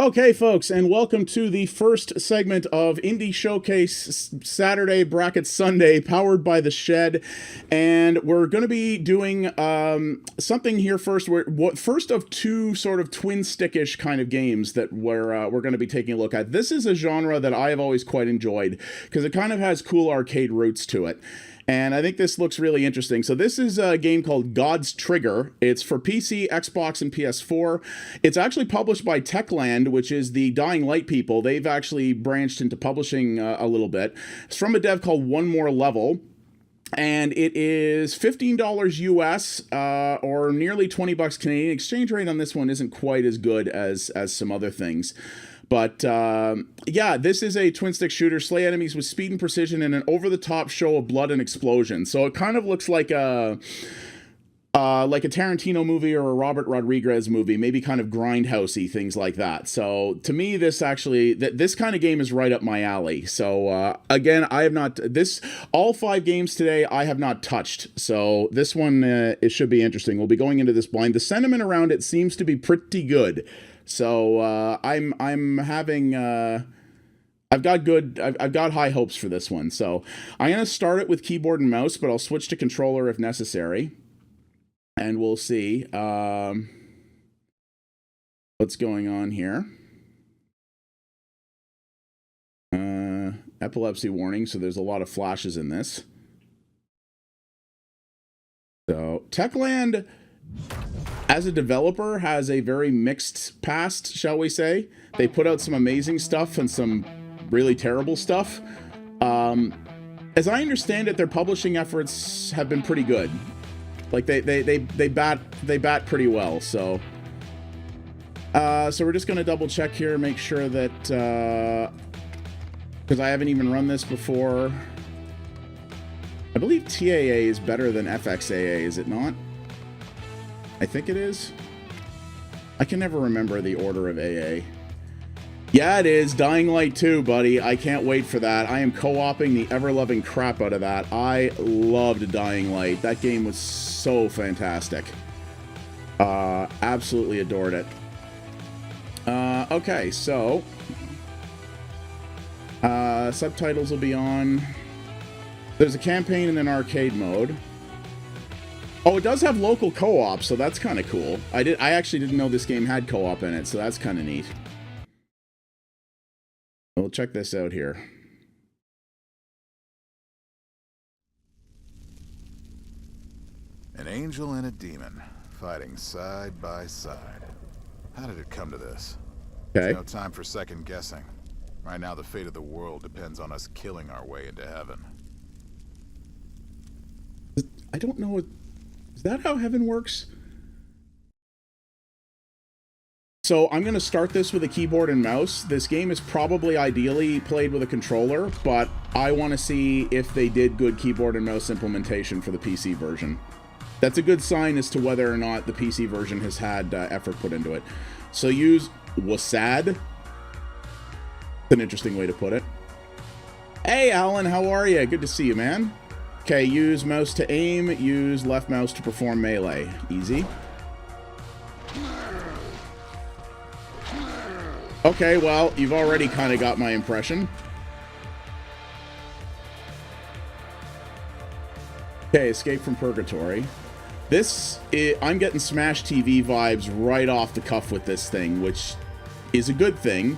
Okay, folks, and welcome to the first segment of Indie Showcase Saturday bracket Sunday, powered by The Shed. And we're going to be doing something here first. First of two sort of twin stickish kind of games that we're going to be taking a look at. This is a genre that I have always quite enjoyed because it kind of has cool arcade roots to it. And I think this looks really interesting. So this is a game called God's Trigger. It's for PC, Xbox, and PS4. It's actually published by Techland, which is the Dying Light people. They've actually branched into publishing a little bit. It's from a dev called One More Level. And it is $15 US or nearly 20 bucks Canadian. Exchange rate on this one isn't quite as good as some other things. But yeah, this is a twin-stick shooter. Slay enemies with speed and precision in an over-the-top show of blood and explosion. So it kind of looks like a Tarantino movie or a Robert Rodriguez movie, maybe kind of grindhousey, things like that. So to me, this kind of game is right up my alley. So again, I have not all 5 games today I have not touched. So this one it should be interesting. We'll be going into this blind. The sentiment around it seems to be pretty good. So I'm having I've got high hopes for this one. So I'm gonna start it with keyboard and mouse, but I'll switch to controller if necessary, and we'll see what's going on here. Epilepsy warning, so there's a lot of flashes in this. So Techland, as a developer, has a very mixed past, shall we say. They put out some amazing stuff and some really terrible stuff. As I understand it, their publishing efforts have been pretty good. Like they bat pretty well. So we're just gonna double check here, make sure that because I haven't even run this before. I believe TAA is better than FXAA, is it not? I think it is. I can never remember the order of AA. Yeah, it is. Dying Light 2, buddy. I can't wait for that. I am co-oping the ever-loving crap out of that. I loved Dying Light. That game was so fantastic. Absolutely adored it. Okay, so subtitles will be on. There's a campaign and an arcade mode. Oh, it does have local co-op, so that's kind of cool. I actually didn't know this game had co-op in it, so that's kind of neat. We'll check this out here. An angel and a demon fighting side by side. How did it come to this? Okay. There's no time for second guessing. Right now, the fate of the world depends on us killing our way into heaven. I don't know what... Is that how heaven works? So I'm going to start this with a keyboard and mouse. This game is probably ideally played with a controller, but I want to see if they did good keyboard and mouse implementation for the PC version. That's a good sign as to whether or not the PC version has had effort put into it. So use WASAD. That's an interesting way to put it. Hey, Alan, how are you? Good to see you, man. Okay, use mouse to aim, use left mouse to perform melee. Easy. Okay, well, you've already kind of got my impression. Okay, Escape from Purgatory. I'm getting Smash TV vibes right off the cuff with this thing, which is a good thing.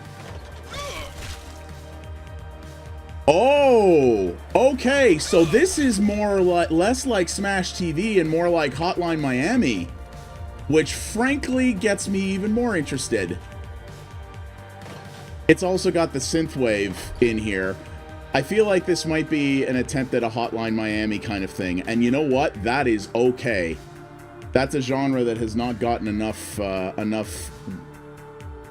Oh, okay, so this is less like Smash TV and more like Hotline Miami, which frankly gets me even more interested. It's also got the synthwave in here. I feel like this might be an attempt at a Hotline Miami kind of thing, and you know what? That is okay. That's a genre that has not gotten enough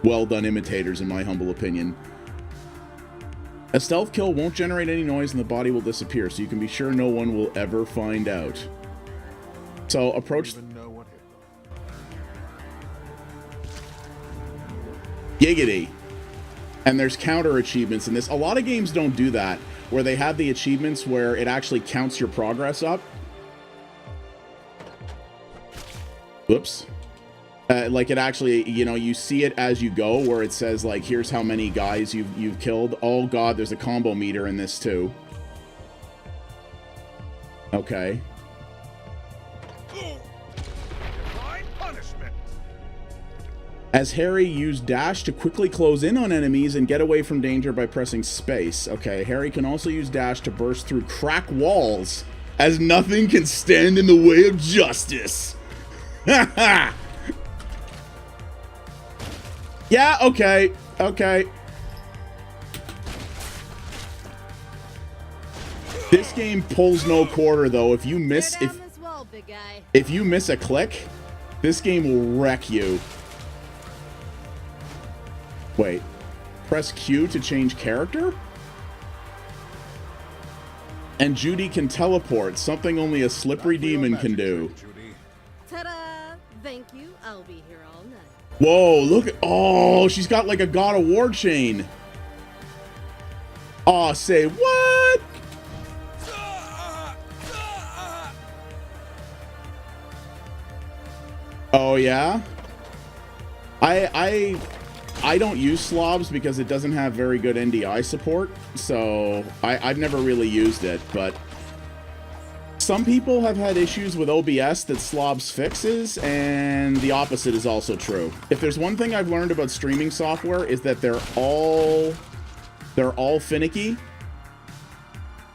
well-done imitators, in my humble opinion. A stealth kill won't generate any noise and the body will disappear, so you can be sure no one will ever find out. So approach... Giggity. And there's counter achievements in this. A lot of games don't do that, where they have the achievements where it actually counts your progress up. Whoops. Like it actually, you know, you see it as you go, where it says like, here's how many guys you've killed. Oh god, there's a combo meter in this too. Okay. As Harry used dash to quickly close in on enemies and get away from danger by pressing space. Okay, Harry can also use dash to burst through crack walls, as nothing can stand in the way of justice. Ha Yeah, okay, okay. This game pulls no quarter though. If you miss if you miss a click, this game will wreck you. Wait, press Q to change character? And Judy can teleport, something only a slippery demon can do. Ta-da! Thank you. I'll be here all night. Whoa, look at, oh, she's got like a God of War chain. Aw, say what? Oh yeah? I don't use slobs because it doesn't have very good NDI support, so I've never really used it, but some people have had issues with OBS that slobs fixes, and the opposite is also true. If there's one thing I've learned about streaming software is that they're all finicky,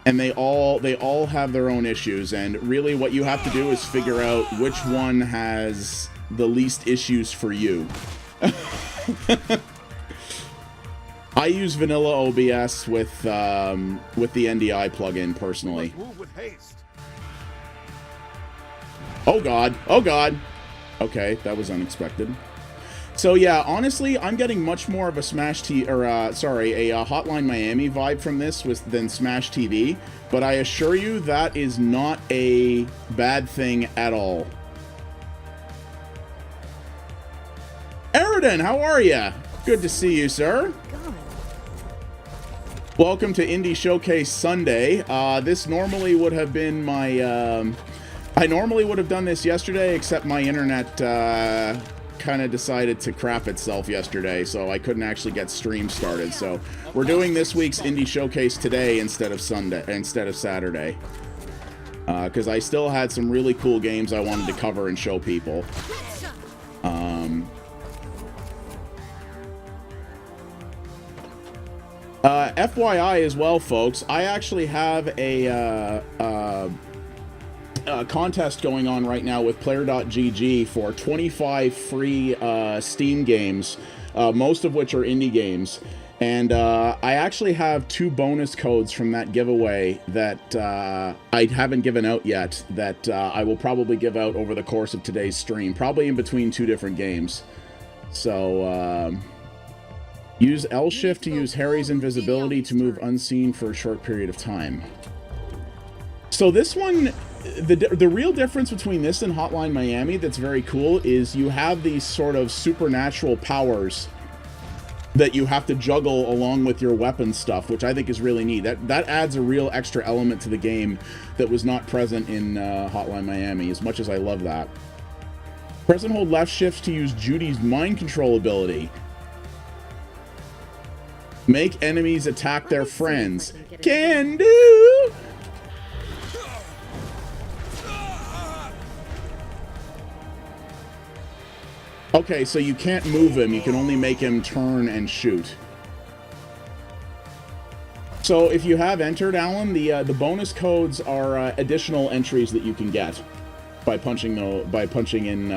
and they all have their own issues, and really what you have to do is figure out which one has the least issues for you. I use vanilla OBS with the NDI plugin personally. Oh god, oh god. Okay, that was unexpected. So yeah, honestly, I'm getting much more of a Hotline Miami vibe from this than Smash TV, but I assure you that is not a bad thing at all. Eridan, how are ya? Good to see you, sir. Welcome to Indie Showcase Sunday. This normally would have been my... I normally would have done this yesterday, except my internet kind of decided to crap itself yesterday, so I couldn't actually get stream started. So we're doing this week's Indie Showcase today instead of Saturday. Because I still had some really cool games I wanted to cover and show people. FYI as well, folks, I actually have a contest going on right now with player.gg for 25 free Steam games, most of which are indie games. And I actually have 2 bonus codes from that giveaway that I haven't given out yet, that I will probably give out over the course of today's stream, probably in between 2 different games. So use L shift to use Harry's invisibility to move unseen for a short period of time. So this one, the real difference between this and Hotline Miami that's very cool is you have these sort of supernatural powers that you have to juggle along with your weapon stuff, which I think is really neat. That adds a real extra element to the game that was not present in Hotline Miami, as much as I love that. Press and hold left shift to use Judy's mind control ability. Make enemies attack their friends. Can do! Okay, so you can't move him, you can only make him turn and shoot. So if you have entered, Alan, the bonus codes are additional entries that you can get by punching in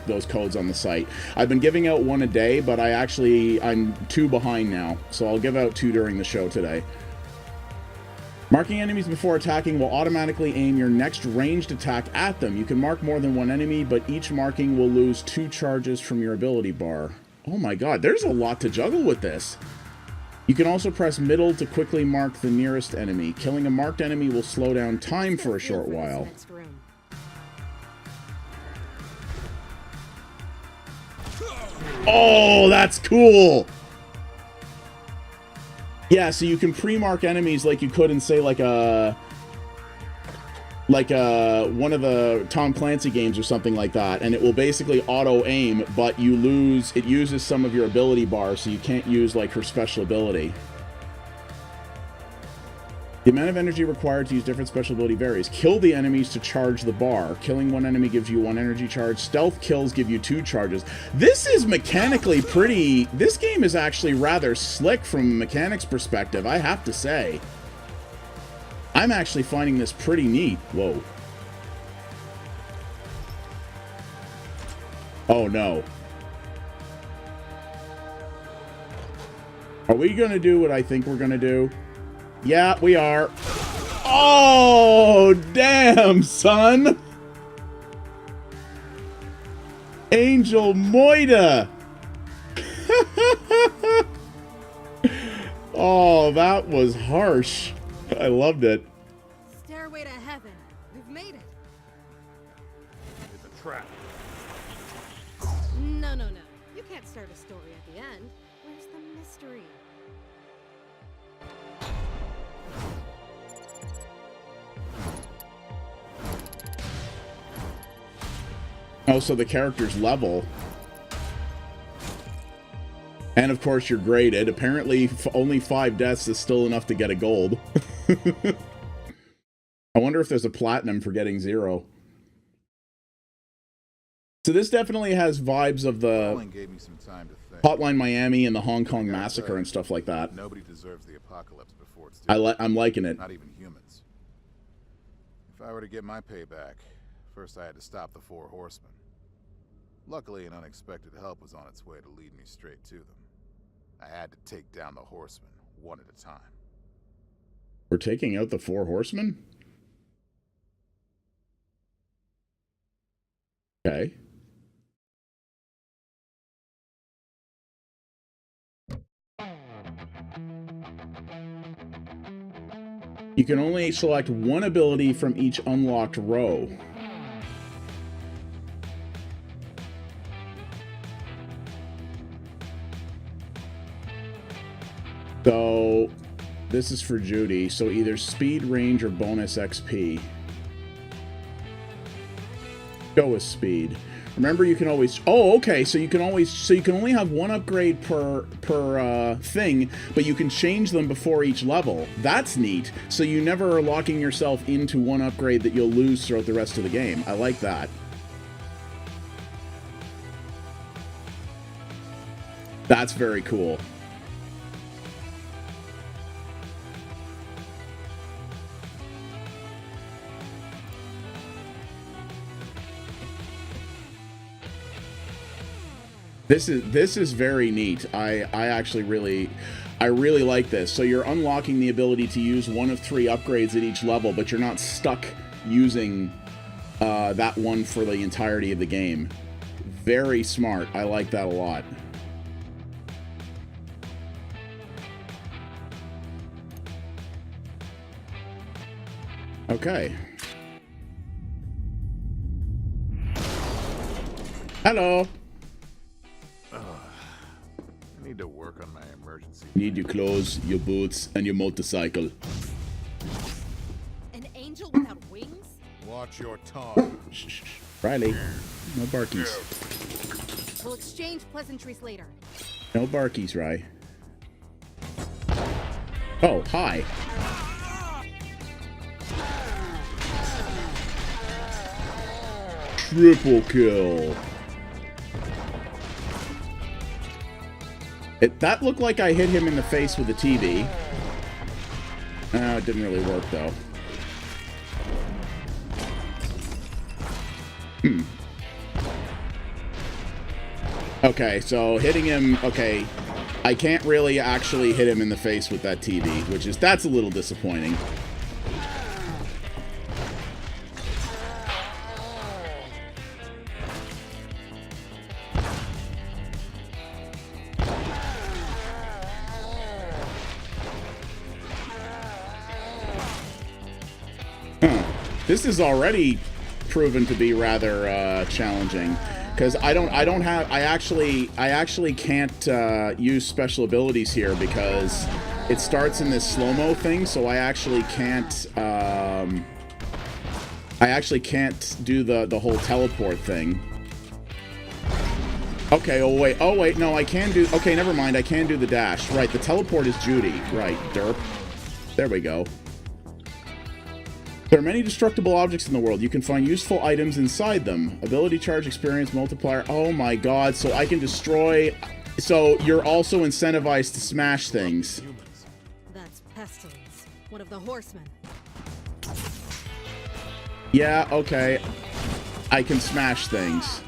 those codes on the site. I've been giving out 1 a day, but I'm 2 behind now, so I'll give out 2 during the show today. Marking enemies before attacking will automatically aim your next ranged attack at them. You can mark more than 1 enemy, but each marking will lose 2 charges from your ability bar. Oh my god, there's a lot to juggle with this. You can also press middle to quickly mark the nearest enemy. Killing a marked enemy will slow down time for a short while. Oh, that's cool! Yeah, so you can pre-mark enemies like you could in, say, like a like one of the Tom Clancy games or something like that, and it will basically auto aim, but you lose, it uses some of your ability bars, so you can't use like her special ability. The amount of energy required to use different special ability varies. Kill the enemies to charge the bar. Killing one enemy gives you 1 energy charge. Stealth kills give you 2 charges. This is mechanically pretty... This game is actually rather slick from a mechanics perspective, I have to say. I'm actually finding this pretty neat. Whoa. Oh, no. Are we going to do what I think we're going to do? Yeah, we are. Oh, damn, son. Angel Moida. Oh, that was harsh. I loved it. Stairway to heaven. We've made it. It's a trap. No, no, no. You can't start a story at the end. Where's the mystery? Oh, so the character's level. And of course you're graded. Apparently only 5 deaths is still enough to get a gold. I wonder if there's a platinum for getting 0. So this definitely has vibes of the Gave me some time to think. Hotline Miami and the Hong Kong massacre and stuff like that. Nobody deserves the apocalypse before it's due. I'm liking it. Not even humans. If I were to get my payback, first I had to stop the 4 horsemen. Luckily, an unexpected help was on its way to lead me straight to them. I had to take down the horsemen, one at a time. We're taking out the 4 horsemen? Okay. You can only select 1 ability from each unlocked row. So, this is for Judy. So either speed, range, or bonus XP. Go with speed. Remember, you can always... Oh, okay. So you can always... So you can only have 1 upgrade per thing, but you can change them before each level. That's neat. So you never are locking yourself into 1 upgrade that you'll lose throughout the rest of the game. I like that. That's very cool. This is very neat. I actually really like this. So you're unlocking the ability to use 1 of 3 upgrades at each level, but you're not stuck using that one for the entirety of the game. Very smart. I like that a lot. Okay. Hello. I need to work on my emergency. Need your clothes, your boots, and your motorcycle. An angel without wings? Watch your tongue. Shh, shh, shh. Riley, no barkies. We'll exchange pleasantries later. No barkies, Ry. Oh, hi. Triple kill. That looked like I hit him in the face with the TV. It didn't really work, though. Okay, so hitting him... Okay, I can't really actually hit him in the face with that TV, that's a little disappointing. This is already proven to be rather challenging, because I actually can't use special abilities here because it starts in this slow-mo thing, so I actually can't I actually can't do the whole teleport thing. Okay, oh wait, no, I can do, okay, never mind, I can do the dash. Right, the teleport is Judy. Right, derp. There we go. There are many destructible objects in the world. You can find useful items inside them. Ability charge, experience multiplier. Oh my god, so I can destroy... So you're also incentivized to smash things. That's Pestilence, one of the horsemen. Yeah, okay. I can smash things.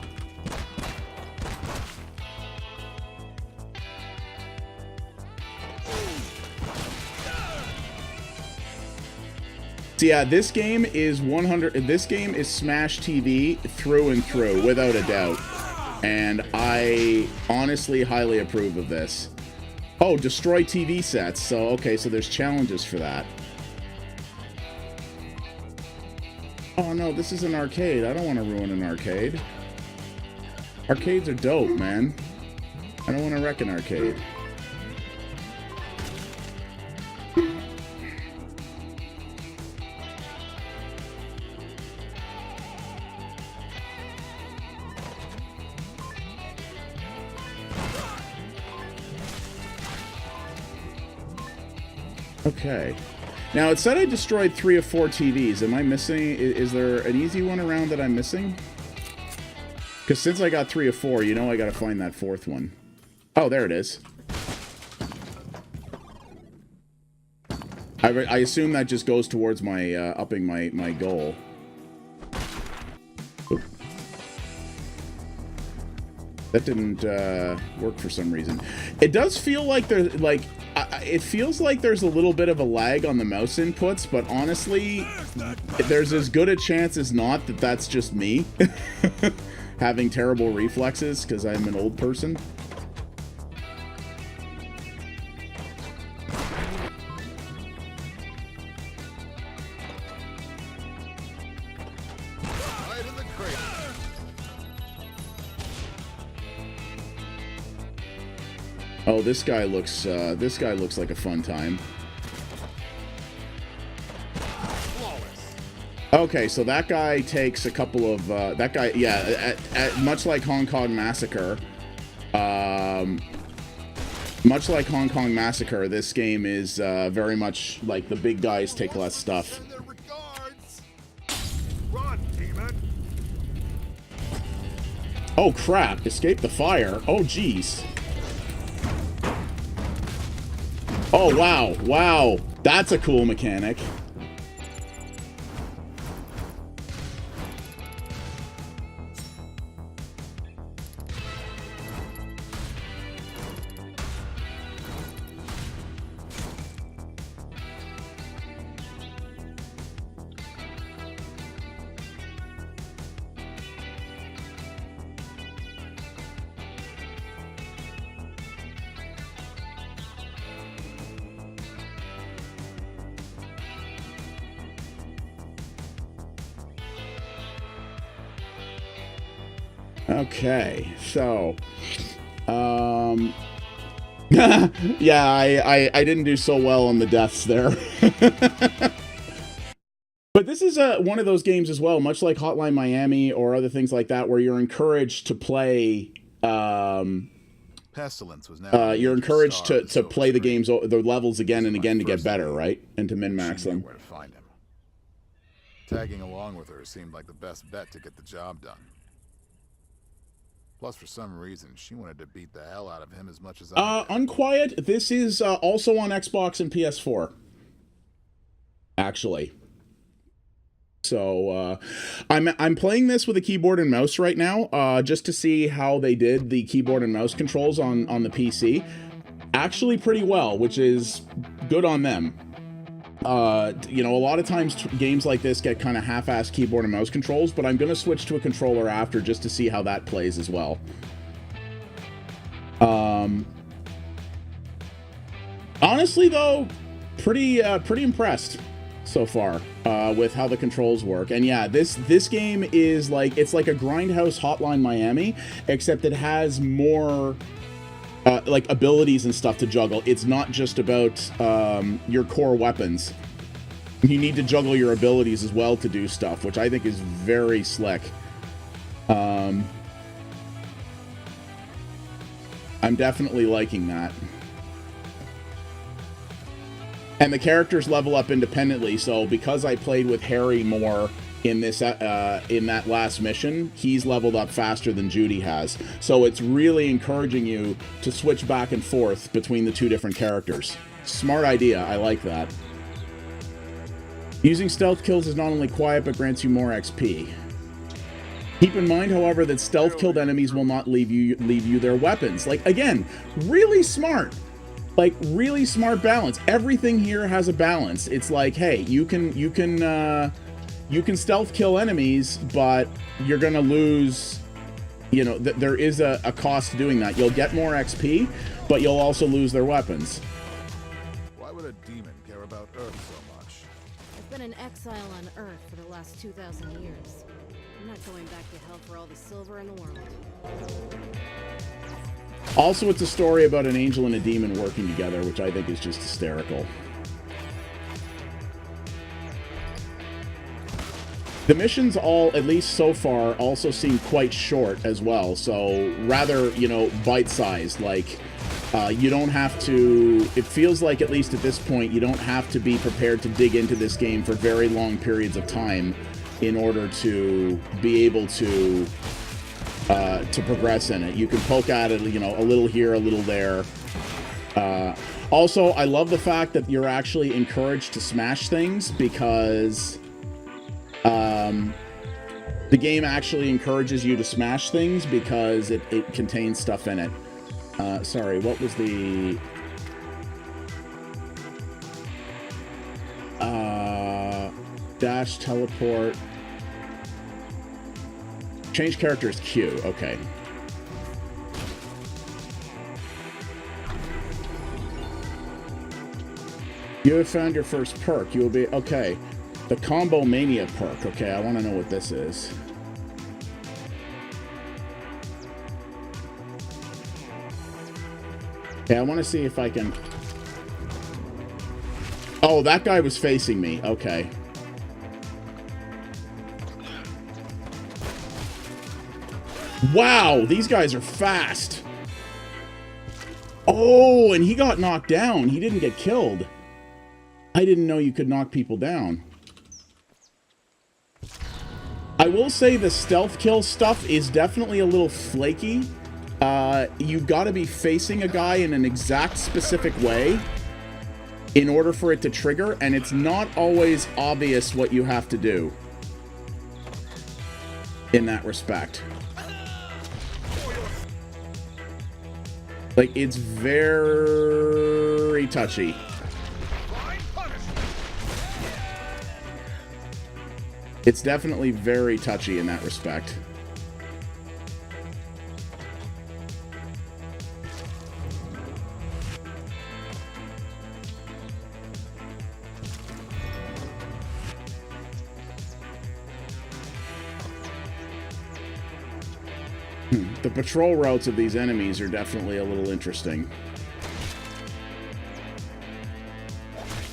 So yeah, this game is 100. This game is Smash TV through and through, without a doubt. And I honestly highly approve of this. Oh, destroy TV sets. So okay, so there's challenges for that. Oh no, this is an arcade. I don't want to ruin an arcade. Arcades are dope, man. I don't want to wreck an arcade. Okay. Now, it said I destroyed 3 of 4 TVs. Am I missing? Is there an easy one around that I'm missing? Because since I got 3 of 4, you know I gotta find that 4th one. Oh, there it is. I assume that just goes towards my, upping my goal. Oop. That didn't, work for some reason. It does feel like there's, like... it feels like there's a little bit of a lag on the mouse inputs, but honestly, there's as good a chance as not that that's just me having terrible reflexes because I'm an old person. Oh, this guy looks like a fun time. Okay, so that guy takes a couple of, that guy, yeah, much like Hong Kong Massacre, this game is very much like the big guys take less stuff. Oh crap, escape the fire. Oh geez. Oh, wow. Wow. That's a cool mechanic. Okay, so, yeah, I didn't do so well on the deaths there. But this is one of those games as well, much like Hotline Miami or other things like that, where you're encouraged to play, Pestilence was now you're encouraged to play the games, the levels again and again to get better, right? And to min-max them. Where to find him. Tagging along with her seemed like the best bet to get the job done. Plus, for some reason, she wanted to beat the hell out of him as much as I did. Unquiet, this is also on Xbox and PS4. Actually. So, I'm playing this with a keyboard and mouse right now, just to see how they did the keyboard and mouse controls on the PC. Actually pretty well, which is good on them. You know, a lot of times games like this get kind of half-assed keyboard and mouse controls, but I'm going to switch to a controller after just to see how that plays as well. Honestly, though, pretty impressed so far with how the controls work. And yeah, this game is like, it's like a Grindhouse Hotline Miami, except it has more... like abilities and stuff to juggle. It's not just about your core weapons. You need to juggle your abilities as well to do stuff, which I think is very slick. I'm definitely liking that. And the characters level up independently, so because I played with Harry more in this in that last mission, he's leveled up faster than Judy has. So it's really encouraging you to switch back and forth between the two different characters. Smart idea, I like that. Using stealth kills is not only quiet, but grants you more XP. Keep in mind, however, that stealth-killed enemies will not leave you their weapons. Like, again, really smart. Like, really smart balance. Everything here has a balance. It's like, hey, you can stealth kill enemies, but you're gonna lose, you know, there is a cost to doing that. You'll get more XP, but you'll also lose their weapons. Why would a demon care about Earth so much? I've been in exile on Earth for the last 2,000 years. I'm not going back to hell for all the silver in the world. Also, it's a story about an angel and a demon working together, which I think is just hysterical. The missions all, at least so far, also seem quite short as well. So rather, you know, bite-sized. Like, you don't have to, it feels like, at least at this point, you don't have to be prepared to dig into this game for very long periods of time in order to be able to progress in it. You can poke at it, you know, a little here, a little there. Also, I love the fact that you're actually encouraged to smash things, because the game actually encourages you to smash things because it contains stuff in it. Sorry, what was the... dash, teleport... Change character is Q, okay. You have found your first perk. You will be... Okay. The Combo Mania perk. Okay, I want to know what this is. Okay, I want to see if I can... Oh, that guy was facing me. Okay. Wow, these guys are fast. Oh, and he got knocked down. He didn't get killed. I didn't know you could knock people down. I will say the stealth kill stuff is definitely a little flaky. You've got to be facing a guy in an exact specific way in order for it to trigger, and it's not always obvious what you have to do in that respect. Like, it's very touchy. It's definitely very touchy in that respect. The patrol routes of these enemies are definitely a little interesting.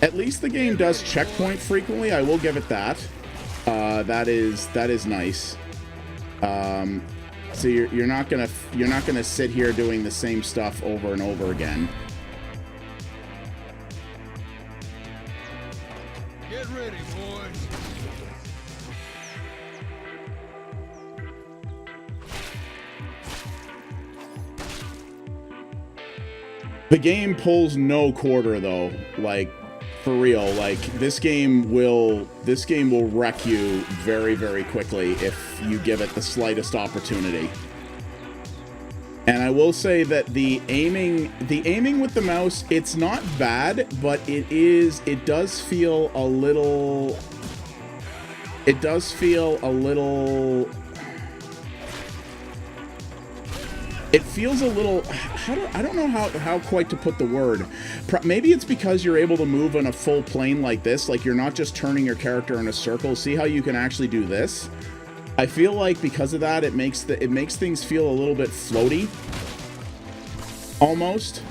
At least the game does checkpoint frequently. I will give it that. That is nice. So you're not gonna sit here doing the same stuff over and over again. Get ready, boys. The game pulls no quarter though, like, for real. Like, this game will wreck you very, very quickly if you give it the slightest opportunity. And I will say that the aiming with the mouse, it's not bad, but it does feel a little it feels a little, I don't know how quite to put the word. Maybe it's because you're able to move in a full plane like this, like you're not just turning your character in a circle. See how you can actually do this? I feel like because of that, it makes things feel a little bit floaty, almost.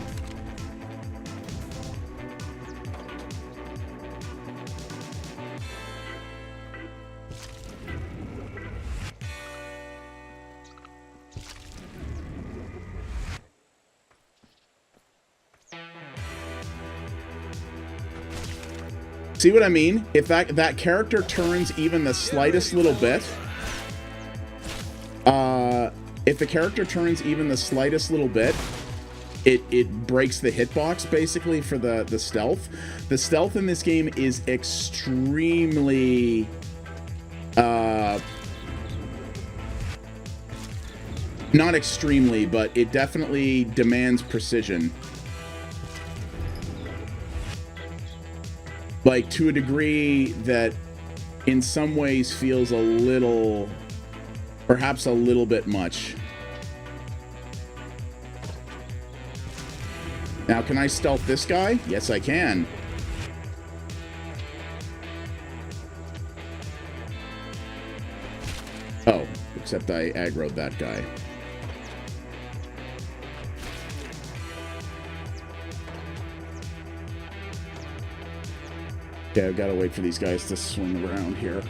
See what I mean? If that character turns even the slightest little bit, if the character turns even the slightest little bit, it breaks the hitbox basically for the stealth. The stealth in this game is extremely not extremely, but it definitely demands precision. Like, to a degree that in some ways feels a little, perhaps a little bit much. Now, can I stealth this guy? Yes, I can. Oh, except I aggroed that guy. Okay, I've got to wait for these guys to swing around here.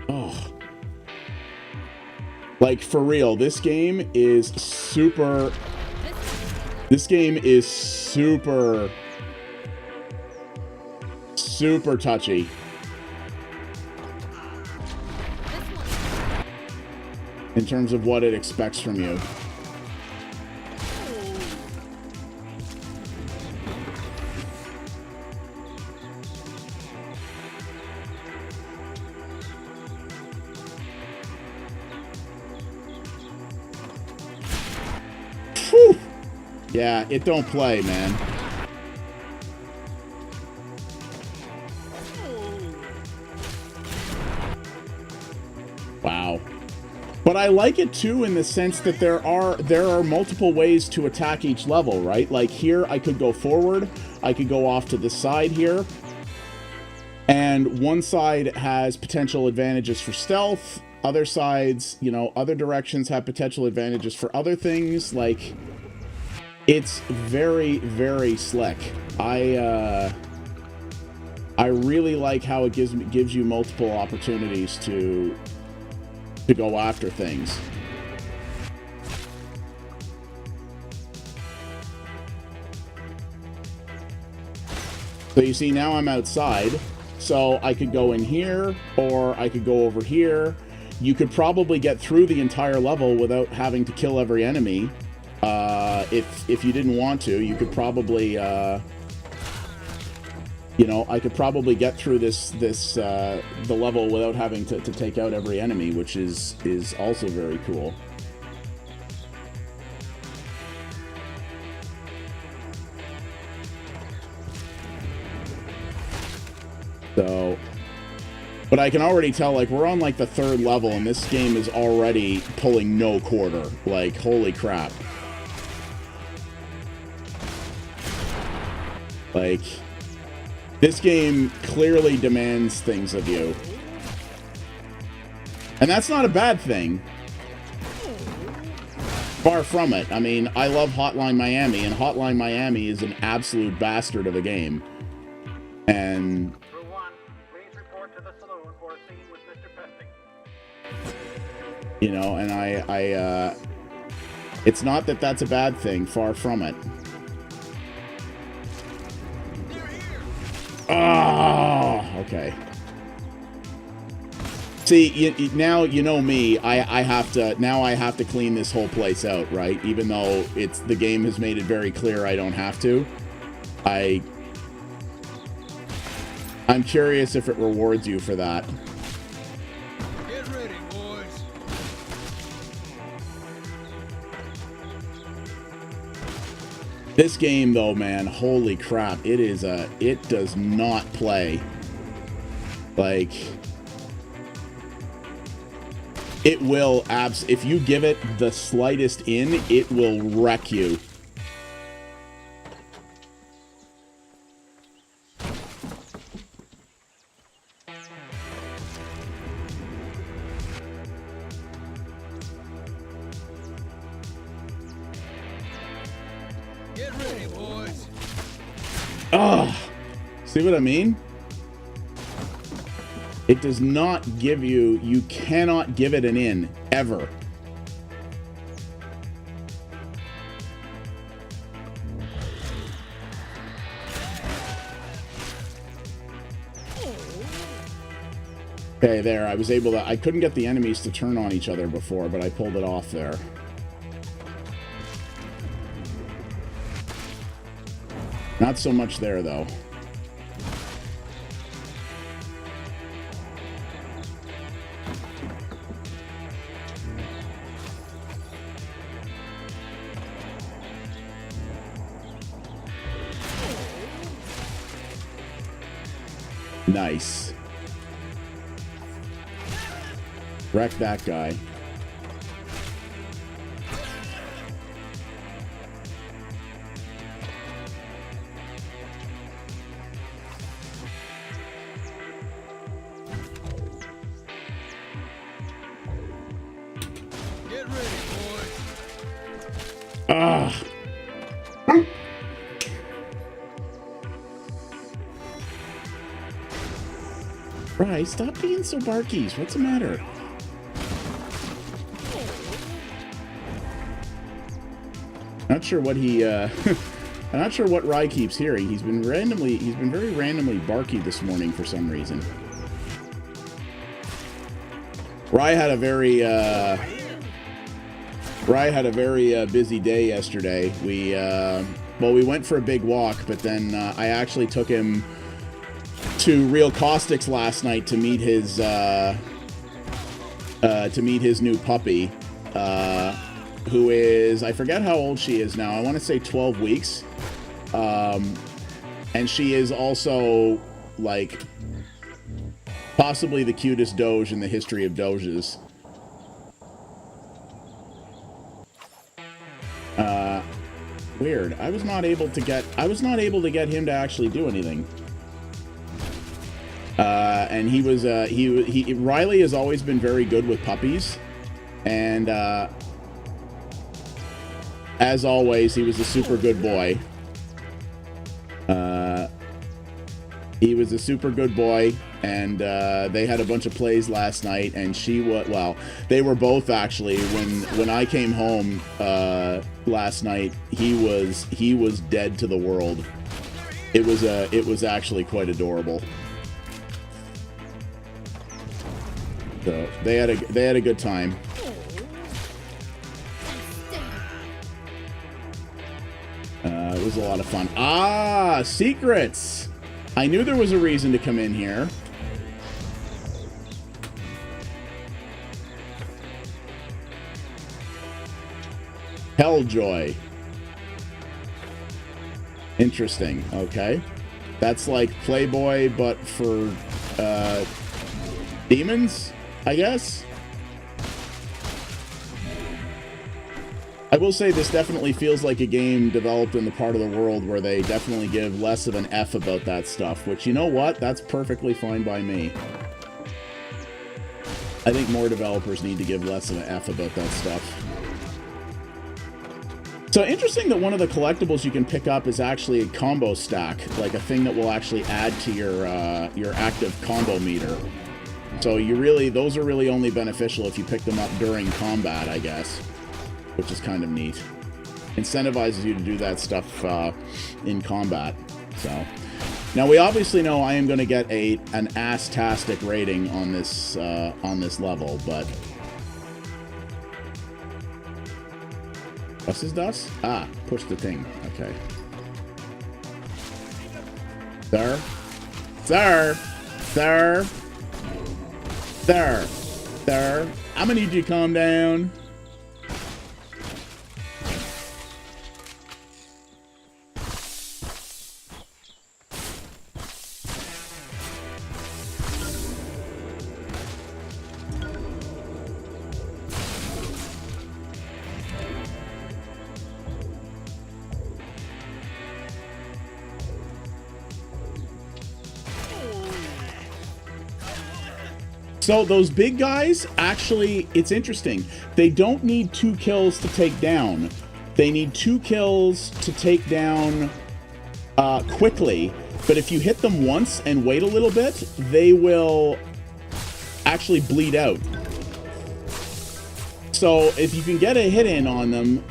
Oh. Like, for real, this game is super... This game is super touchy. In terms of what it expects from you. Whew. Yeah, it don't play, man. Wow. But I like it too in the sense that there are multiple ways to attack each level, right? Like here, I could go forward, I could go off to the side here, and one side has potential advantages for stealth, other sides, you know, other directions have potential advantages for other things. Like, it's very, very slick. I really like how it gives you multiple opportunities to go after things. So you see, now I'm outside, so I could go in here, or I could go over here. You could probably get through the entire level without having to kill every enemy. If you didn't want to, you could probably, you know, I could probably get through the level without having to take out every enemy, which is also very cool. So, but I can already tell, like, we're on, like, the 3rd level, and this game is already pulling no quarter. Like, holy crap. Like, this game clearly demands things of you. And that's not a bad thing. Far from it. I mean, I love Hotline Miami, and Hotline Miami is an absolute bastard of a game. And... you know, and I it's not that that's a bad thing. Far from it. Oh, okay. See, now you know me. I have to clean this whole place out, right? Even though the game has made it very clear I don't have to. I'm curious if it rewards you for that. Get ready, boys. This game, though, man, holy crap, it does not play. Like, it will if you give it the slightest in, it will wreck you. Get ready, boys. Ugh. See what I mean? It does not give you cannot give it an in, ever. Okay, there. I was able to... I couldn't get the enemies to turn on each other before, but I pulled it off there. Not so much there, though. Nice. Wreck that guy. Get ready, boys. Ah. Right, stop being so barkies. What's the matter? Not sure what he, I'm not sure what Rye keeps hearing. He's been very randomly barky this morning for some reason. Rye had a very busy day yesterday. We went for a big walk, but then I actually took him to Real Caustics last night to meet his new puppy, who is, I forget how old she is now. I want to say 12 weeks. And she is also like possibly the cutest Doge in the history of Doges. Weird. I was not able to get him to actually do anything. And Riley has always been very good with puppies, and as always, he was a super good boy. He was a super good boy, and they had a bunch of plays last night, and they were both actually, when I came home last night, he was dead to the world. It was actually quite adorable. So they had a good time. It was a lot of fun. Ah, secrets! I knew there was a reason to come in here. Helljoy. Interesting. Okay. That's like Playboy, but for demons, I guess. I will say this definitely feels like a game developed in the part of the world where they definitely give less of an F about that stuff, which, you know what? That's perfectly fine by me. I think more developers need to give less of an F about that stuff. So interesting that one of the collectibles you can pick up is actually a combo stack, like a thing that will actually add to your active combo meter. So those are really only beneficial if you pick them up during combat, I guess, which is kind of neat. Incentivizes you to do that stuff in combat. So now we obviously know I am going to get an ass-tastic rating on this level, but what's this does? Ah, push the thing. Okay. Sir. I'm gonna need you to calm down. So those big guys, actually, it's interesting. They don't need 2 kills to take down. They need 2 kills to take down quickly. But if you hit them once and wait a little bit, they will actually bleed out. So if you can get a hit in on them,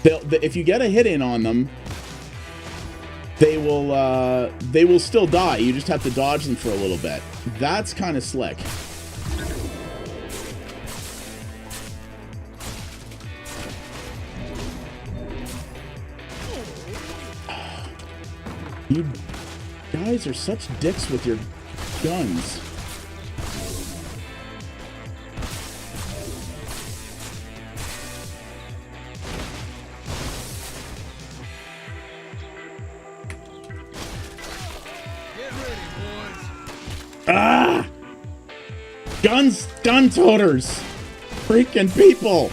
if you get a hit in on them, they will still die. You just have to dodge them for a little bit. That's kind of slick. You guys are such dicks with your guns. Ah! Gun toters! Freaking people!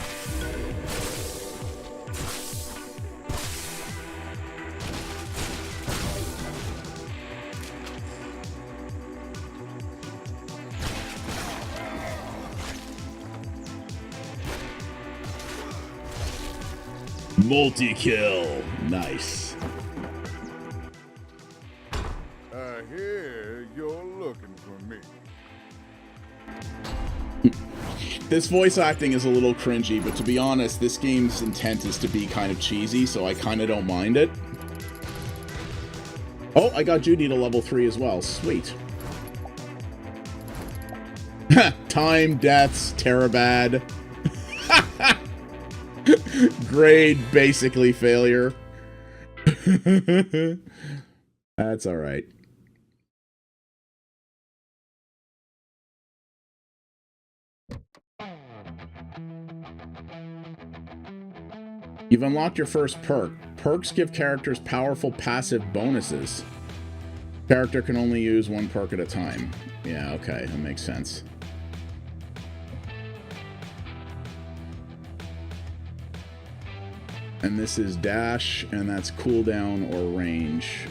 Multi-kill. Nice. I hear you're looking for me. This voice acting is a little cringy, but to be honest, this game's intent is to be kind of cheesy, so I kind of don't mind it. Oh, I got Judy to level 3 as well. Sweet. Time, deaths, Terabad. Grade, basically failure. That's alright. You've unlocked your first perk. Perks give characters powerful passive bonuses. Character can only use one perk at a time. Yeah, okay, that makes sense. And this is dash, and that's cooldown or range.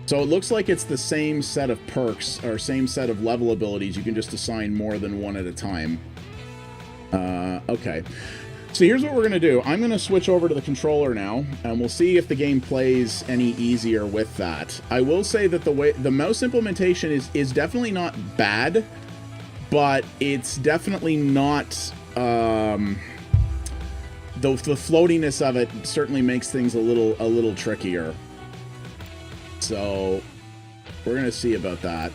So it looks like it's the same set of perks, or same set of level abilities. You can just assign more than one at a time. Okay. So here's what we're going to do. I'm going to switch over to the controller now, and we'll see if the game plays any easier with that. I will say that the mouse implementation is definitely not bad, but it's definitely not... The floatiness of it certainly makes things a little trickier. So we're gonna see about that.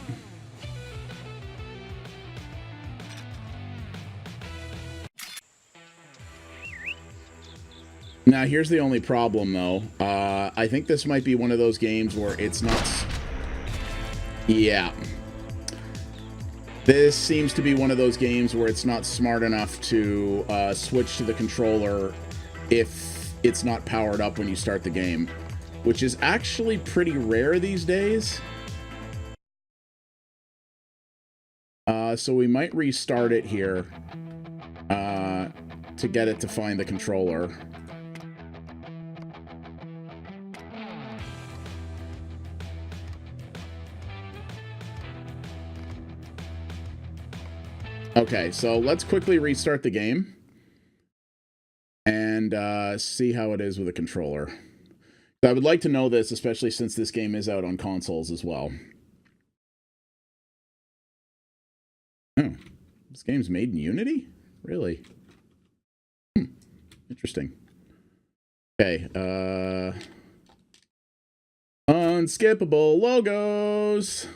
Now here's the only problem though. I think this might be one of those games where it's not... Yeah. This seems to be one of those games where it's not smart enough to switch to the controller if it's not powered up when you start the game, which is actually pretty rare these days. So we might restart it here to get it to find the controller. Okay, so let's quickly restart the game and see how it is with a controller. I would like to know this, especially since this game is out on consoles as well. Oh, this game's made in Unity? Really? Interesting. Okay, unskippable logos.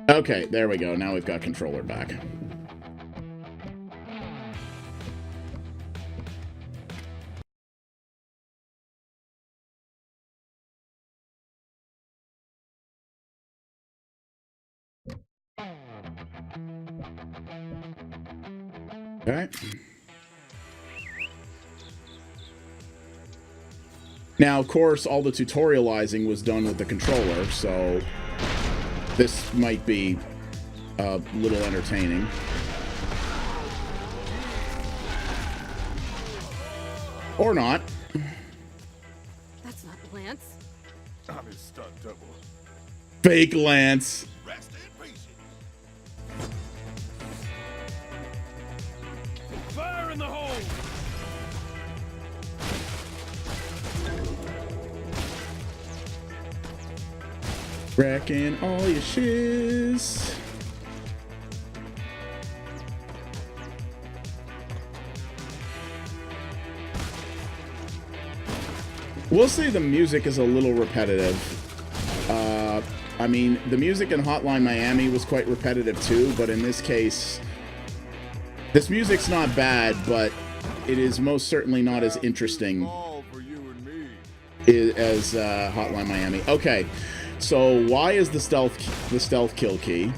Okay, there we go. Now we've got controller back. Okay. Now, of course, all the tutorializing was done with the controller, so this might be a little entertaining. Or not. That's not Lance. I'm his stunt double. Fake Lance. Rest in peace. Fire in the hole! Wrecking all your shiz. We'll say the music is a little repetitive. I mean, the music in Hotline Miami was quite repetitive too, but in this case, this music's not bad, but it is most certainly not as interesting as Hotline Miami. Okay, so why is the stealth kill key?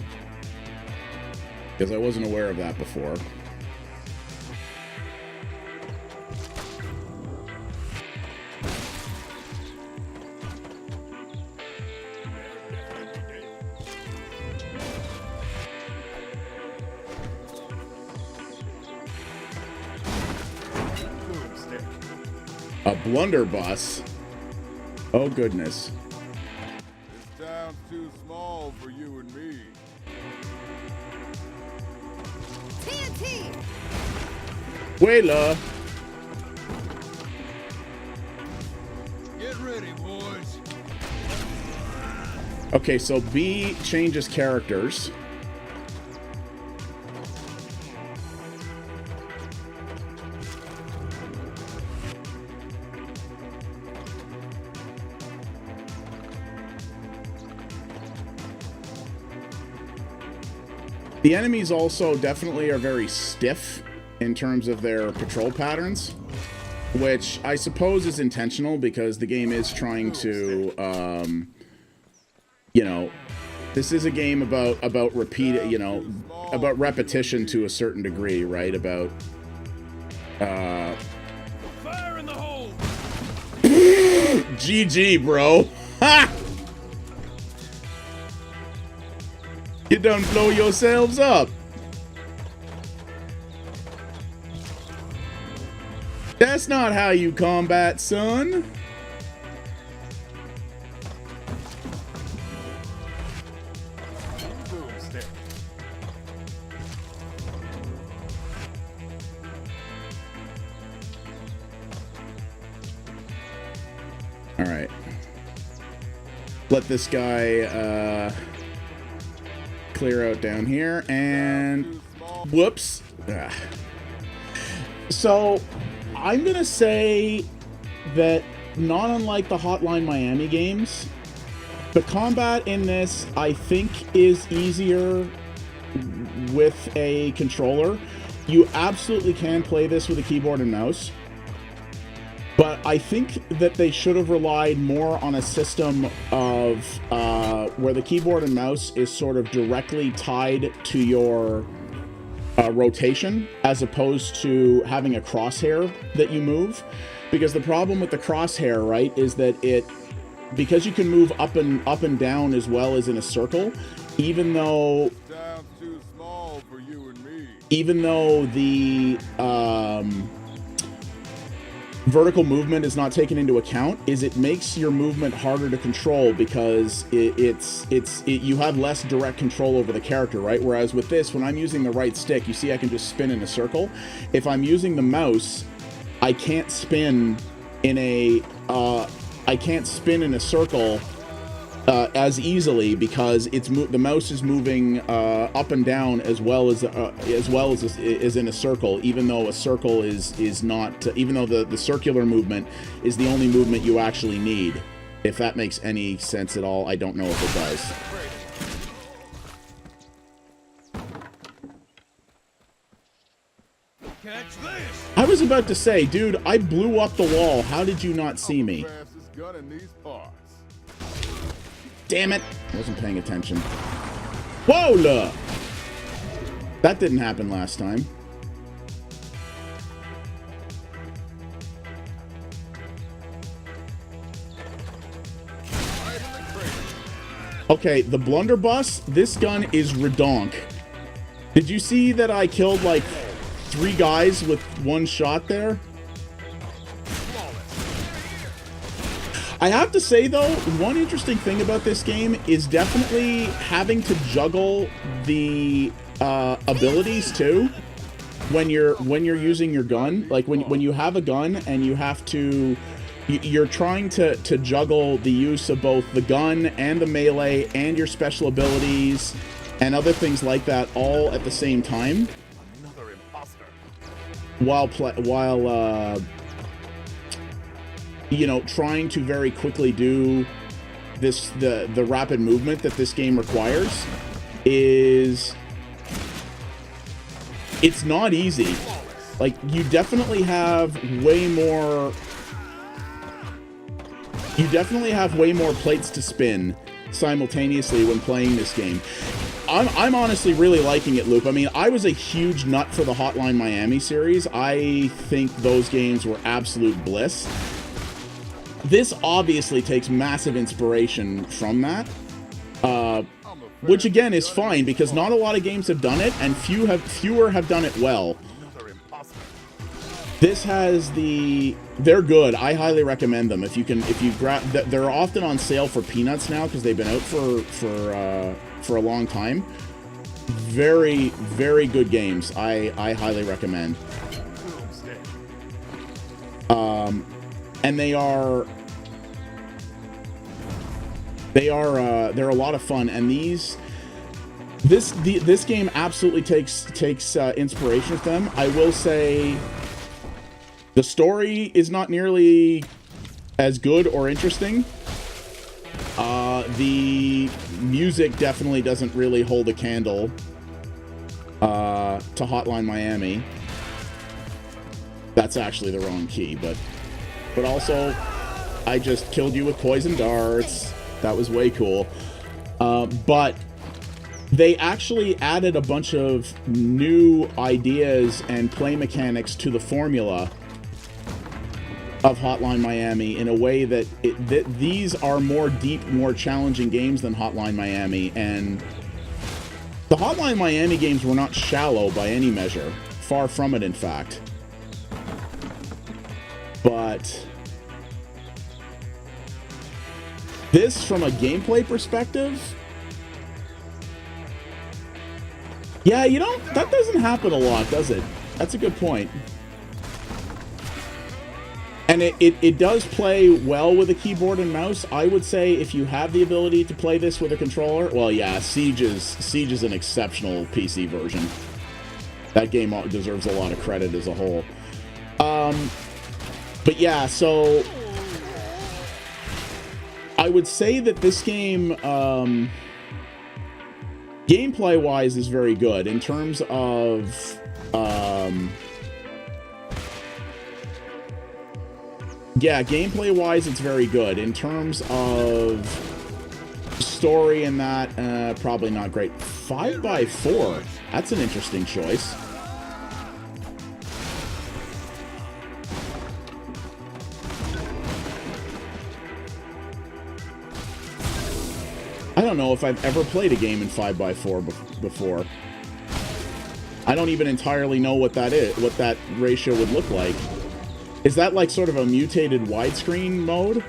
Because I wasn't aware of that before. A blunderbuss? Oh goodness. This town's too small for you and me. TNT! Wayla! Get ready, boys. Okay, so B changes characters. The enemies also definitely are very stiff in terms of their patrol patterns, which I suppose is intentional because the game is trying to, you know, this is a game about repeat, you know, about repetition to a certain degree, right? About, Fire in the hole. GG, bro. Ha! You done blow yourselves up. That's not how you combat, son. Boomstick. All right. Let this guy clear out down here, and whoops. Ah. So I'm gonna say that, not unlike the Hotline Miami games, the combat in this I think is easier with a controller. You absolutely can play this with a keyboard and mouse, but I think that they should have relied more on a system of where the keyboard and mouse is sort of directly tied to your rotation, as opposed to having a crosshair that you move. Because the problem with the crosshair, right, is that because you can move up and down as well as in a circle, even though Too small for you and me. even though the vertical movement is not taken into account, it makes your movement harder to control because you have less direct control over the character, right? Whereas with this, when I'm using the right stick, you see I can just spin in a circle. If I'm using the mouse, I can't spin in a circle as easily because the mouse is moving up and down as well as in a circle, even though a circle is not, even though the circular movement is the only movement you actually need. If that makes any sense at all, I don't know if it does. Catch this. I was about to say, dude, I blew up the wall. How did you not see me? Fastest gun in these parts. Damn it! I wasn't paying attention. Whoa! Look! That didn't happen last time. Okay, the blunderbuss, this gun is redonk. Did you see that I killed like 3 guys with one shot there? I have to say though, one interesting thing about this game is definitely having to juggle the abilities too when you're using your gun. Like when you have a gun and you have to, you're trying to juggle the use of both the gun and the melee and your special abilities and other things like that all at the same time. While you know, trying to very quickly do this, the rapid movement that this game requires is, it's not easy. Like, you definitely have way more plates to spin simultaneously when playing this game. I'm honestly really liking it, Loop. I mean, I was a huge nut for the Hotline Miami series. I think those games were absolute bliss. This obviously takes massive inspiration from that, which again is fine because not a lot of games have done it, and fewer have done it well. This has they're good. I highly recommend them. If you grab, they're often on sale for peanuts now because they've been out for a long time. Very, very good games. I highly recommend. And they're a lot of fun. And this game absolutely takes inspiration from them. I will say the story is not nearly as good or interesting. The music definitely doesn't really hold a candle to Hotline Miami. That's actually the wrong key, but also I just killed you with poison darts. That was way cool. But they actually added a bunch of new ideas and play mechanics to the formula of Hotline Miami in a way that these are more deep, more challenging games than Hotline Miami. And the Hotline Miami games were not shallow by any measure. Far from it, in fact. But this, from a gameplay perspective, yeah, you don't, that doesn't happen a lot, does it? That's a good point. And it does play well with a keyboard and mouse. I would say if you have the ability to play this with a controller, well, yeah, Siege is an exceptional PC version. That game deserves a lot of credit as a whole. But yeah, so I would say that this game, gameplay-wise, is very good in terms of yeah, gameplay-wise, it's very good. In terms of story and that, probably not great. 5x4, that's an interesting choice. I don't know if I've ever played a game in 5x4 before. I don't even entirely know what that is, what that ratio would look like. Is that like sort of a mutated widescreen mode?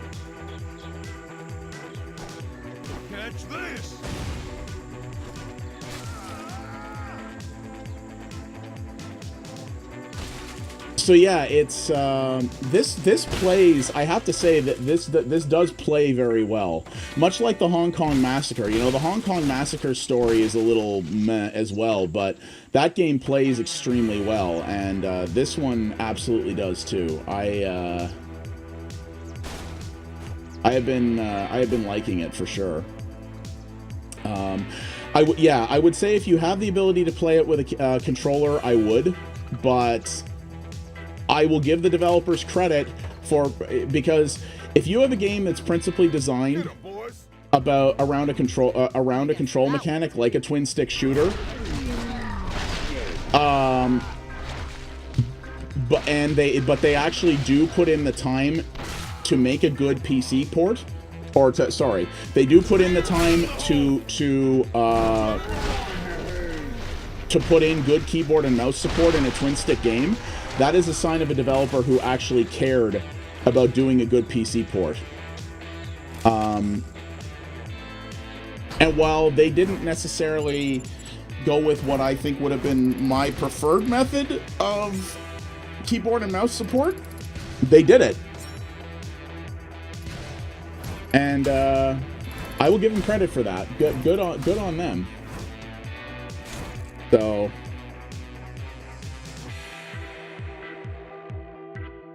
Catch this! So yeah, it's this plays. I have to say that this does play very well, much like the Hong Kong Massacre. You know, the Hong Kong Massacre story is a little meh as well, but that game plays extremely well, and this one absolutely does too. I have been liking it for sure. I would say if you have the ability to play it with a controller, I would, but I will give the developers credit because if you have a game that's principally designed around a control mechanic like a twin stick shooter, but they actually do put in the time to make a good PC port, they do put in the time to put in good keyboard and mouse support in a twin stick game. That is a sign of a developer who actually cared about doing a good PC port. And while they didn't necessarily go with what I think would have been my preferred method of keyboard and mouse support, they did it. And I will give them credit for that. Good on them. So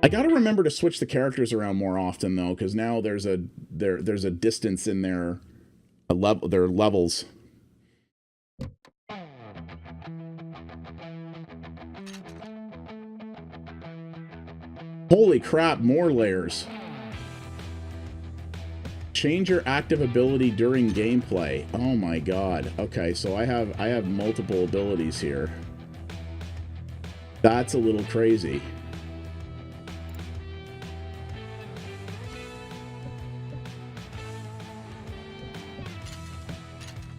I gotta remember to switch the characters around more often though, because now there's a distance in their levels. Holy crap, more layers. Change your active ability during gameplay. Oh my god. Okay, so I have multiple abilities here. That's a little crazy.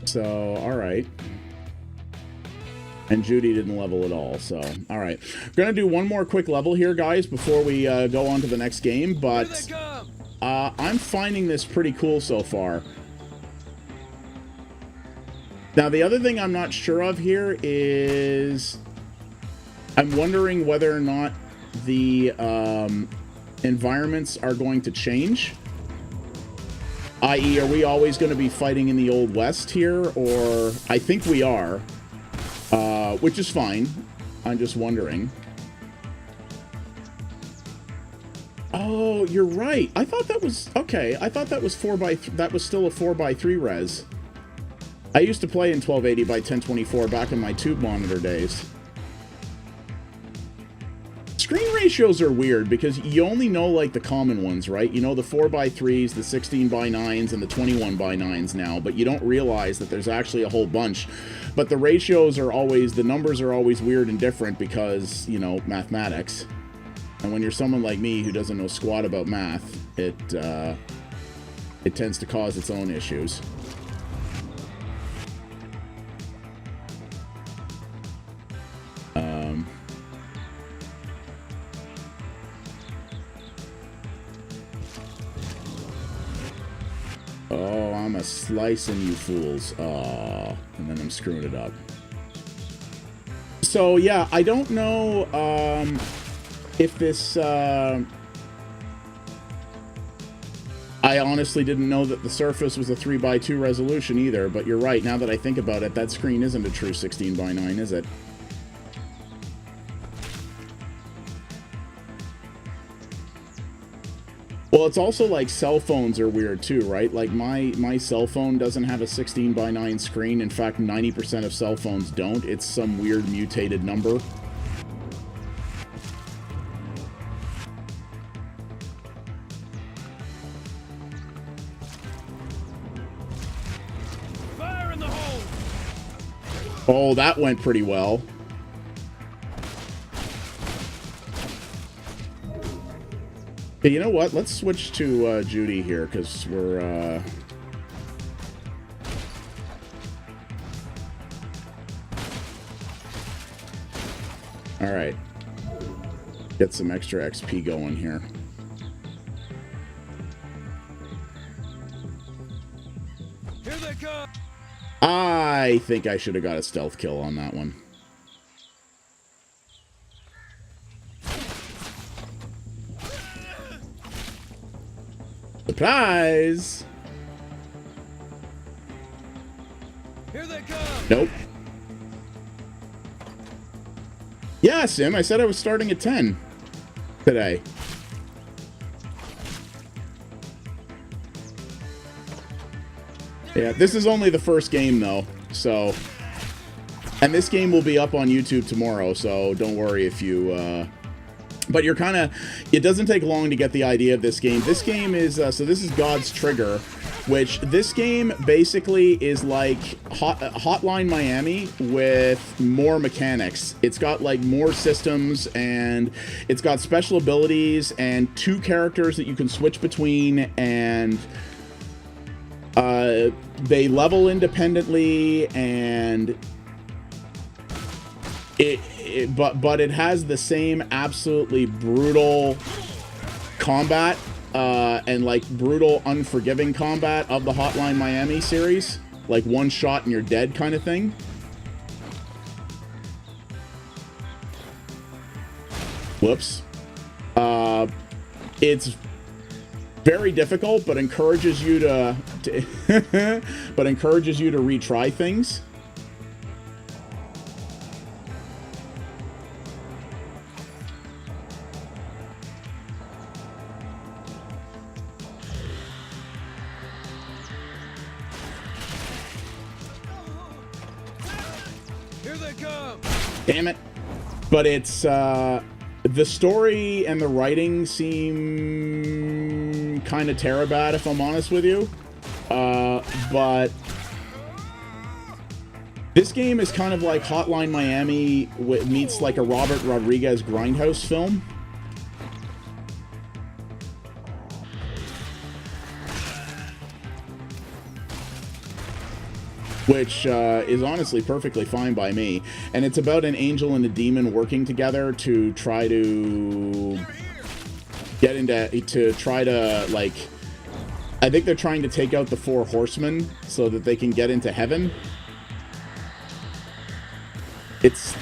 So, all right. And Judy didn't level at all, so all right. Gonna do one more quick level here, guys, before we go on to the next game, but I'm finding this pretty cool so far. Now, the other thing I'm not sure of here is I'm wondering whether or not the environments are going to change. I.e., are we always going to be fighting in the Old West here? Or I think we are, which is fine. I'm just wondering. Oh, you're right. I thought that was okay. I thought that was that was still a 4:3 res. I used to play in 1280 by 1024 back in my tube monitor days. Screen ratios are weird because you only know like the common ones, right? You know the 4:3s, the 16:9s, and the 21:9s now, but you don't realize that there's actually a whole bunch. But the ratios are always, the numbers are always weird and different because, you know, mathematics. And when you're someone like me who doesn't know squat about math, it tends to cause its own issues. Oh, I'm a slicing you fools. Oh, and then I'm screwing it up. So, yeah, I don't know if this... I honestly didn't know that the Surface was a 3:2 resolution either, but you're right. Now that I think about it, that screen isn't a true 16:9, is it? Well, it's also like cell phones are weird too, right? Like my cell phone doesn't have a 16:9 screen. In fact, 90% of cell phones don't. It's some weird mutated number. Fire in the hole! Oh, that went pretty well. Hey, you know what? Let's switch to Judy here, because we're... Alright. Get some extra XP going here. Here they come! I think I should have got a stealth kill on that one. Surprise! Here they come! Nope. Yeah, Sim, I said I was starting at 10 today. Yeah, this is only the first game, though, so... And this game will be up on YouTube tomorrow, so don't worry if you... But you're kind of... It doesn't take long to get the idea of this game. This game is... so this is God's Trigger, which this game basically is like Hotline Miami with more mechanics. It's got like more systems, and it's got special abilities and 2 characters that you can switch between, and they level independently, and but it has the same absolutely brutal combat and like brutal unforgiving combat of the Hotline Miami series, like one shot and you're dead kind of thing. Whoops. It's very difficult, but encourages you to but encourages you to retry things. they come! Damn it. But it's, the story and the writing seem kind of terrible, if I'm honest with you. But this game is kind of like Hotline Miami meets like a Robert Rodriguez Grindhouse film. Which is honestly perfectly fine by me. And it's about an angel and a demon working together to try to get into, like, I think they're trying to take out the 4 horsemen so that they can get into heaven. It's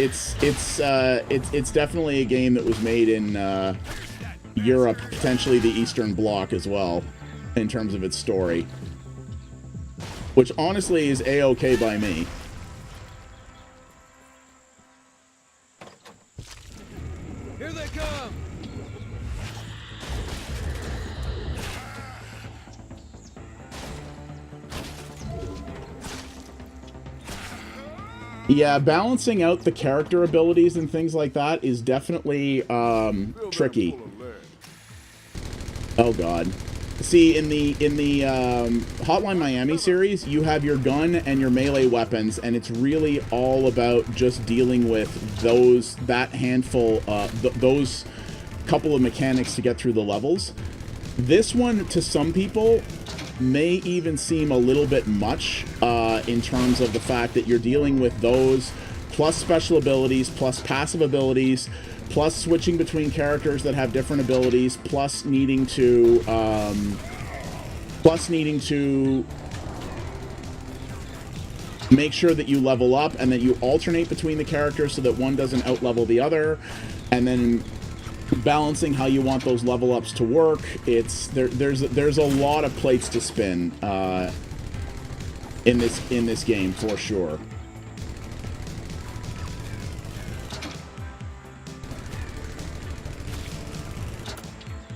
definitely a game that was made in Europe, potentially the Eastern Bloc as well, in terms of its story. Which honestly is A-okay by me. Here they come! Yeah, balancing out the character abilities and things like that is definitely tricky. Oh god. See, in the Hotline Miami series, you have your gun and your melee weapons, and it's really all about just dealing with that handful, those couple of mechanics to get through the levels. This one, to some people, may even seem a little bit much in terms of the fact that you're dealing with those, plus special abilities, plus passive abilities, plus switching between characters that have different abilities, plus needing to make sure that you level up and that you alternate between the characters so that one doesn't outlevel the other, and then balancing how you want those level ups to work. There's a lot of plates to spin in this game for sure.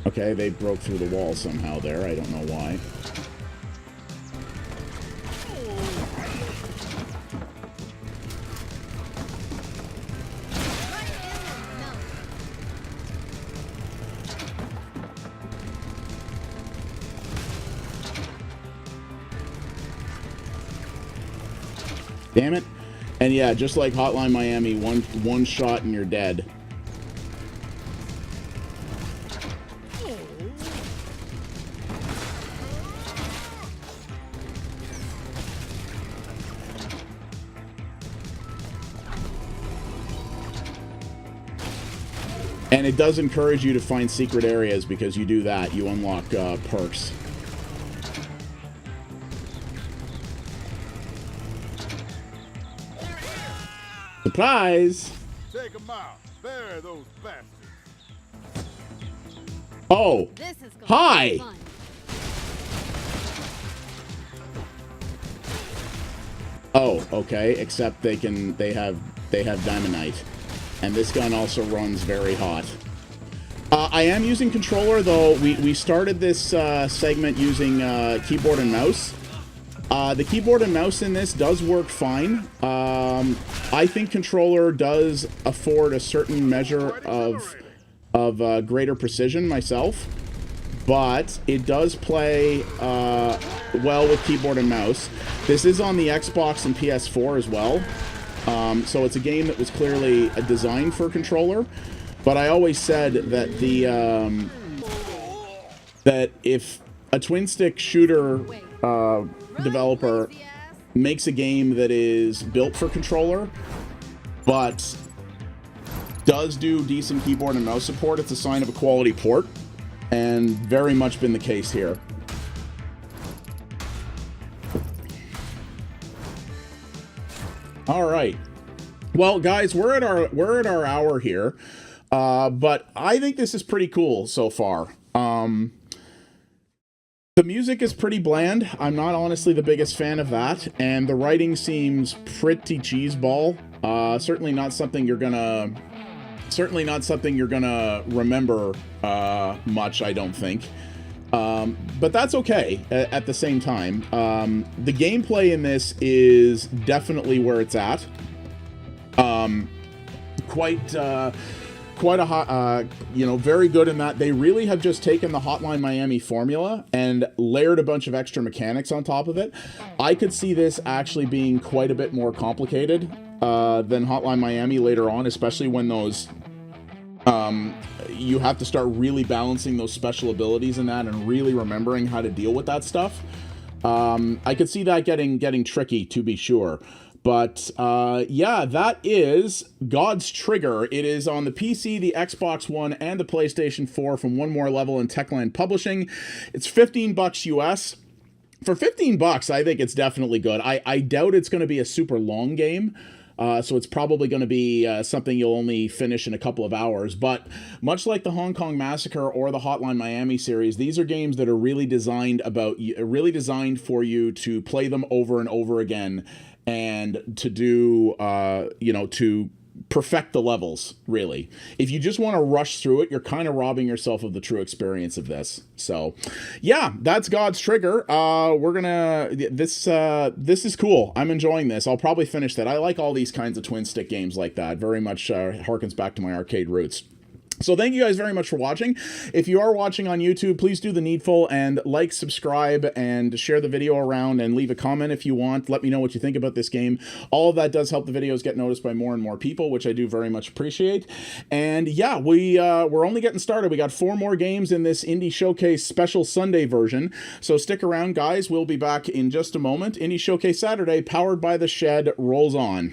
Okay, they broke through the wall somehow there. I don't know why. Damn it. And yeah, just like Hotline Miami, one shot and you're dead. And it does encourage you to find secret areas because you do that. You unlock perks. Surprise! Take them out. Bury those bastards. Oh! This is going Hi! to be fun. Oh, okay. Except they have Diamondite. And this gun also runs very hot. I am using controller, though. We started this segment using keyboard and mouse. The keyboard and mouse in this does work fine. I think controller does afford a certain measure of greater precision myself. But it does play well with keyboard and mouse. This is on the Xbox and PS4 as well. So it's a game that was clearly designed for controller, but I always said that that if a twin stick shooter developer makes a game that is built for controller, but does do decent keyboard and mouse support, it's a sign of a quality port, and very much been the case here. All right. Well, guys, we're at our hour here, but I think this is pretty cool so far. The music is pretty bland. I'm not honestly the biggest fan of that, and the writing seems pretty cheeseball. Certainly not something you're gonna remember much, I don't think. But that's okay at the same time. The gameplay in this is definitely where it's at. Quite a hot, very good in that they really have just taken the Hotline Miami formula and layered a bunch of extra mechanics on top of it. I could see this actually being quite a bit more complicated than Hotline Miami later on, especially when those you have to start really balancing those special abilities in that and really remembering how to deal with that stuff. I could see that getting tricky, to be sure. But yeah, that is God's Trigger. It is on the PC, the Xbox One, and the PlayStation 4 from One More Level and Techland Publishing. It's $15 US. For $15, I think it's definitely good. I doubt it's going to be a super long game. So it's probably going to be something you'll only finish in a couple of hours. But much like the Hong Kong Massacre or the Hotline Miami series, these are games that are really designed for you to play them over and over again and to do, to perfect the levels, really. If you just want to rush through it, you're kind of robbing yourself of the true experience of this. So, yeah, that's God's Trigger. This is cool. I'm enjoying this. I'll probably finish that. I like all these kinds of twin stick games like that. Very much harkens back to my arcade roots. So thank you guys very much for watching. If you are watching on YouTube, please do the needful and like, subscribe, and share the video around, and leave a comment if you want. Let me know what you think about this game. All of that does help the videos get noticed by more and more people, which I do very much appreciate. And yeah, we're only getting started. We got 4 more games in this Indie Showcase special Sunday version. So stick around, guys. We'll be back in just a moment. Indie Showcase Saturday, powered by The Shed, rolls on.